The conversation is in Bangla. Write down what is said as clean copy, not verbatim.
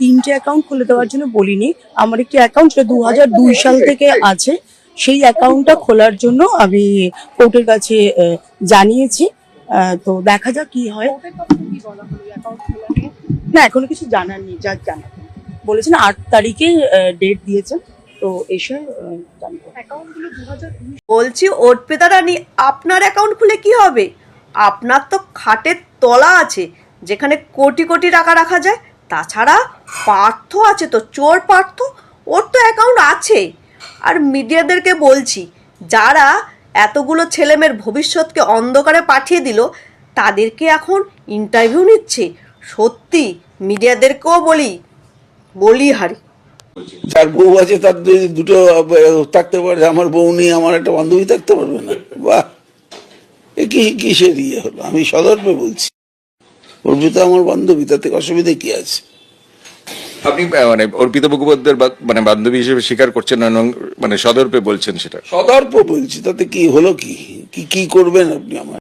3টে অ্যাকাউন্ট খুলে দেওয়ার জন্য বলিনি। আমার একটি অ্যাকাউন্ট 2002 সাল থেকে আছে, সেই অ্যাকাউন্টটা খোলার জন্য আমি কোর্টের কাছে জানিয়েছি। তো দেখা যাক কি হয়। না, এখনো কিছু জানার নেই, যা জানা বলেছেন 8 তারিখে ডেট দিয়েছেন, তো এসে জানবো। বলছি অর্পিতা রানী, আপনার অ্যাকাউন্ট খুলে কি হবে? আপনার তো খাটের তলা আছে যেখানে কোটি কোটি টাকা রাখা যায়। তাছাড়া পার্থ আছে তো, চোর পার্থ, ওর তো অ্যাকাউন্ট আছে। আর মিডিয়াদেরকে বলছি, যারা এতগুলো ছেলেমেয়ের ভবিষ্যৎকে অন্ধকারে পাঠিয়ে দিল, তাদেরকে এখন ইন্টারভিউ নিচ্ছে। সত্যি মিডিয়াদেরকেও বলি হারি। যার বউ আছে তার যদি দুটো থাকতে পারে, আমার বউ নিয়ে আমার একটা বান্ধবী থাকতে পারবে না? বাহ, এ কিসের ইয়ে হলো? আমি সদর্পে বলছি, অর্পিতা আমার বান্ধবী, তাতে অসুবিধা কি আছে? আপনি মানে অর্পিতা মুখোপাধ্যায়ের মানে বান্ধবী হিসেবে স্বীকার করছেন না, মানে সদর্পে বলছেন? সেটা সদর্প বলছি, তাতে কি হলো? কি কি করবেন আপনি আমার?